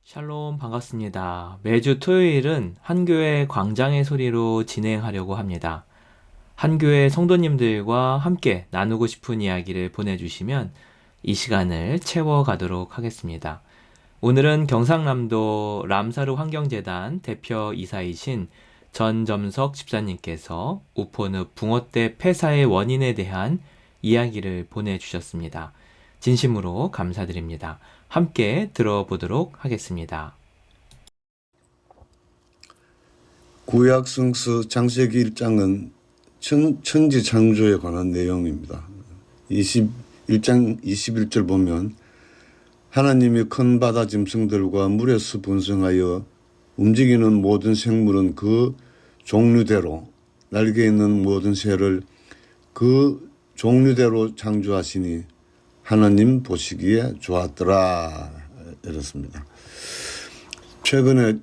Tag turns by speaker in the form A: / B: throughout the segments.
A: 샬롬 반갑습니다. 매주 토요일은 한교회 광장의 소리로 진행하려고 합니다. 한교회 성도님들과 함께 나누고 싶은 이야기를 보내주시면 이 시간을 채워가도록 하겠습니다. 오늘은 경상남도 람사르 환경재단 대표 이사이신 전점석 집사님께서 우포늪 붕어대 폐사의 원인에 대한 이야기를 보내주셨습니다. 진심으로 감사드립니다. 함께 들어보도록 하겠습니다.
B: 구약 성서 창세기 1장은 천지 창조에 관한 내용입니다. 21장 21절 보면 하나님이 큰 바다 짐승들과 물에서 번성하여 움직이는 모든 생물은 그 종류대로 날개 있는 모든 새를 그 종류대로 창조하시니 하나님 보시기에 좋았더라 이렇습니다. 최근에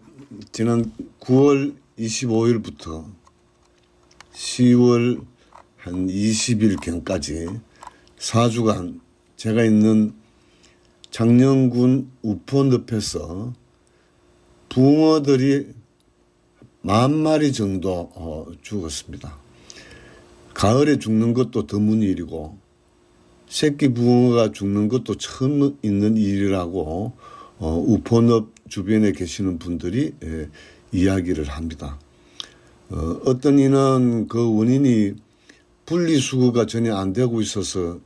B: 지난 9월 25일부터 10월 한 20일경까지 4주간 제가 있는 장령군 우포늪에서 붕어들이 10,000마리 정도 죽었습니다. 가을에 죽는 것도 드문 일이고 새끼 붕어가 죽는 것도 처음 있는 일이라고 우포늪 주변에 계시는 분들이 이야기를 합니다. 어떤 이는 그 원인이 분리수거가 전혀 안 되고 있어서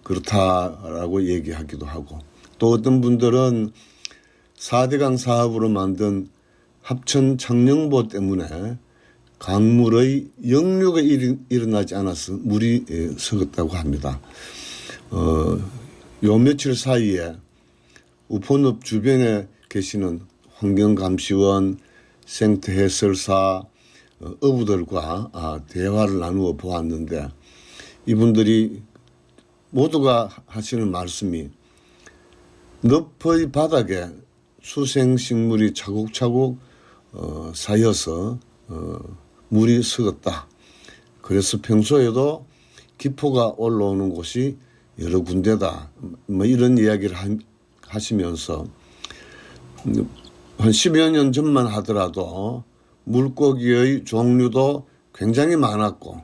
B: 그렇다라고 얘기하기도 하고, 또 어떤 분들은 4대강 사업으로 만든 합천 창녕보 때문에 강물의 역류가 일어나지 않아서 물이 썩었다고 합니다. 요 며칠 사이에 우포늪 주변에 계시는 환경감시원, 생태해설사, 어부들과 대화를 나누어 보았는데, 이분들이 모두가 하시는 말씀이 늪의 바닥에 수생식물이 차곡차곡 쌓여서 물이 썩었다. 그래서 평소에도 기포가 올라오는 곳이 여러 군데다. 뭐 이런 이야기를 하시면서 한 10여 년 전만 하더라도 물고기의 종류도 굉장히 많았고,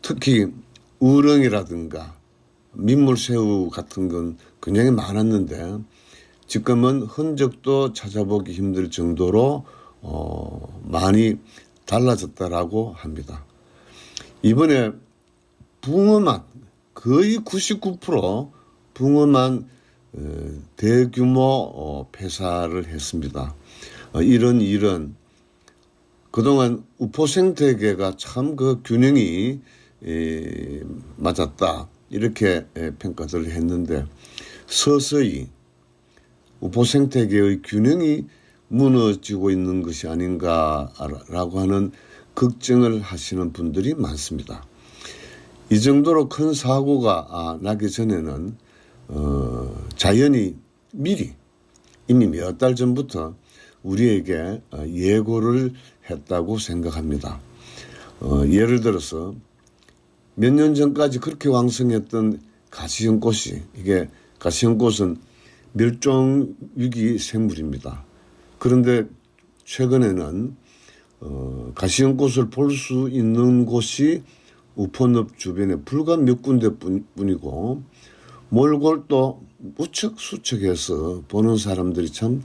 B: 특히 우렁이라든가 민물새우 같은 건 굉장히 많았는데 지금은 흔적도 찾아보기 힘들 정도로 많이 달라졌다라고 합니다. 이번에 붕어만 거의 99% 붕어만 대규모 폐사를 했습니다. 이런 일은 그동안 우포 생태계가 참 그 균형이 맞았다 이렇게 평가를 했는데, 서서히 우포 생태계의 균형이 무너지고 있는 것이 아닌가라고 하는 걱정을 하시는 분들이 많습니다. 이 정도로 큰 사고가 나기 전에는 자연이 미리 이미 몇 달 전부터 우리에게 예고를 했다고 생각합니다. 예를 들어서 몇 년 전까지 그렇게 왕성했던 가시연꽃이, 이게 가시연꽃은 멸종위기 생물입니다. 그런데 최근에는 가시연꽃을 볼 수 있는 곳이 우포늪 주변에 불과 몇 군데뿐이고, 몰골도 무척 수척해서 보는 사람들이 참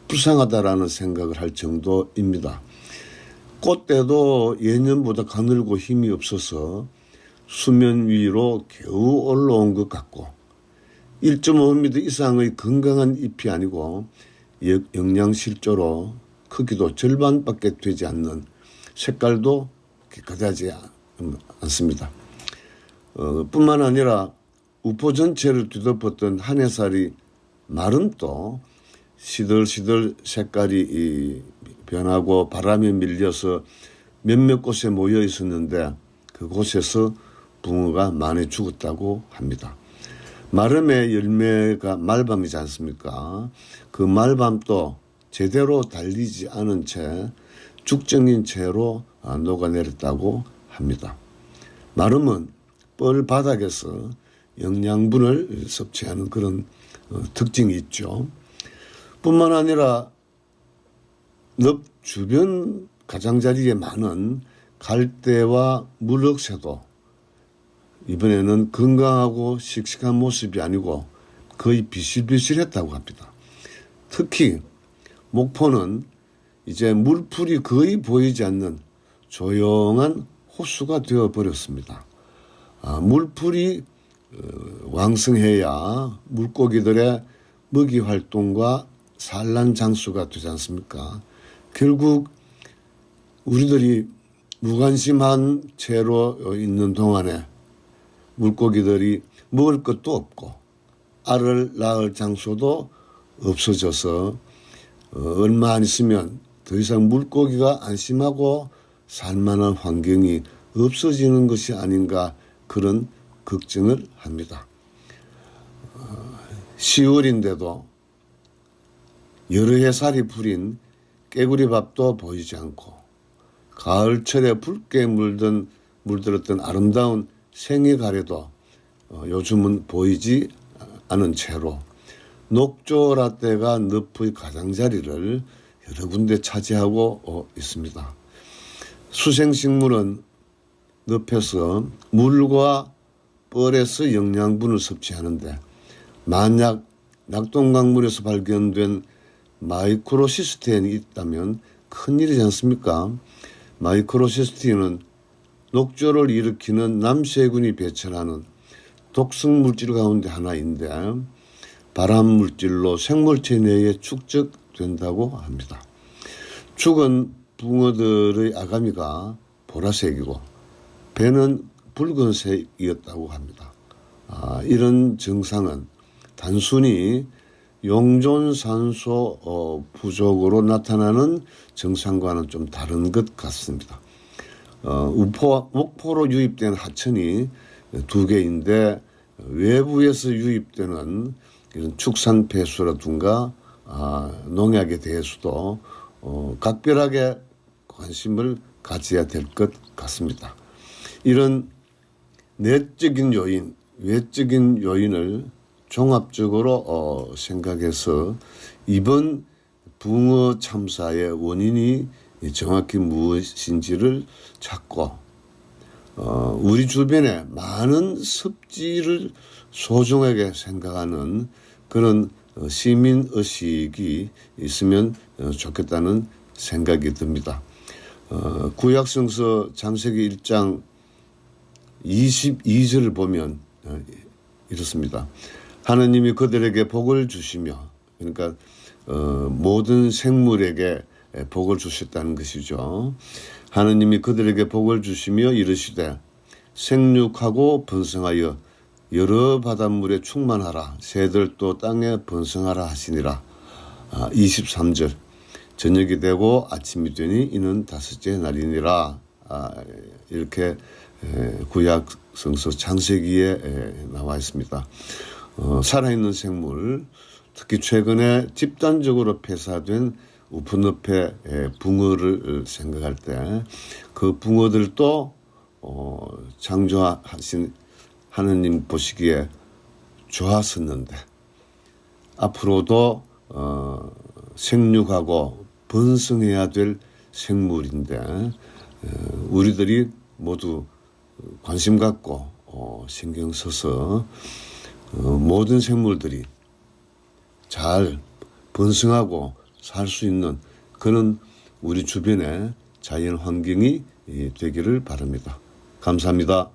B: 불쌍하다라는 생각을 할 정도입니다. 꽃대도 예년보다 가늘고 힘이 없어서 수면 위로 겨우 올라온 것 같고, 1.5m 이상의 건강한 잎이 아니고 영양실조로 크기도 절반밖에 되지 않는, 색깔도 깨끗하지 않습니다. 뿐만 아니라 우포 전체를 뒤덮었던 한 해살이 마름도 시들시들 색깔이 변하고 바람에 밀려서 몇몇 곳에 모여 있었는데 그곳에서 붕어가 많이 죽었다고 합니다. 마름의 열매가 말밤이지 않습니까? 그 말밤도 제대로 달리지 않은 채 죽정인 채로 녹아내렸다고 합니다. 마름은 뻘 바닥에서 영양분을 섭취하는 그런 특징이 있죠. 뿐만 아니라 늪 주변 가장자리에 많은 갈대와 물억새도 이번에는 건강하고 씩씩한 모습이 아니고 거의 비실비실했다고 합니다. 특히 목포는 이제 물풀이 거의 보이지 않는 조용한 호수가 되어버렸습니다. 물풀이 왕성해야 물고기들의 먹이 활동과 산란 장소가 되지 않습니까? 결국 우리들이 무관심한 채로 있는 동안에 물고기들이 먹을 것도 없고 알을 낳을 장소도 없어져서 얼마 안 있으면 더 이상 물고기가 안심하고 살만한 환경이 없어지는 것이 아닌가 그런 걱정을 합니다. 10월인데도 여러 해살이 풀인 깨구리밥도 보이지 않고 가을철에 붉게 물들었던 아름다운 생이가래도 요즘은 보이지 않은 채로 녹조라떼가 늪의 가장자리를 여러 군데 차지하고 있습니다. 수생식물은 늪에서 물과 뻘에서 영양분을 섭취하는데 만약 낙동강물에서 발견된 마이크로시스테인이 있다면 큰일이지 않습니까? 마이크로시스테인은 녹조를 일으키는 남세균이 배출하는 독성 물질 가운데 하나인데 발암 물질로 생물체 내에 축적된다고 합니다. 죽은 붕어들의 아가미가 보라색이고 배는 붉은색이었다고 합니다. 이런 증상은 단순히 용존산소 부족으로 나타나는 증상과는 좀 다른 것 같습니다. 목포로 유입된 하천이 두 개인데 외부에서 유입되는 이런 축산 폐수라든가 농약에 대해서도 각별하게 관심을 가져야 될 것 같습니다. 이런 내적인 요인, 외적인 요인을 종합적으로 생각해서 이번 붕어 참사의 원인이 정확히 무엇인지를 찾고 우리 주변에 많은 습지를 소중하게 생각하는 그런 시민의식이 있으면 좋겠다는 생각이 듭니다. 구약성서 창세기 1장 22절을 보면 이렇습니다. 하느님이 그들에게 복을 주시며 그러니까 모든 생물에게 복을 주셨다는 것이죠. 하느님이 그들에게 복을 주시며 이르시되 생육하고 번성하여 여러 바닷물에 충만하라 새들도 땅에 번성하라 하시니라. 23절 저녁이 되고 아침이 되니 이는 다섯째 날이니라. 이렇게 구약 성서 창세기에 나와 있습니다. 살아있는 생물 특히 최근에 집단적으로 폐사된 우픈늪의 붕어를 생각할 때 그 붕어들도 창조하신 하느님 보시기에 좋았었는데 앞으로도 생육하고 번성해야 될 생물인데 우리들이 모두 관심 갖고 신경 써서 모든 생물들이 잘 번성하고 살 수 있는 그런 우리 주변의 자연 환경이 되기를 바랍니다. 감사합니다.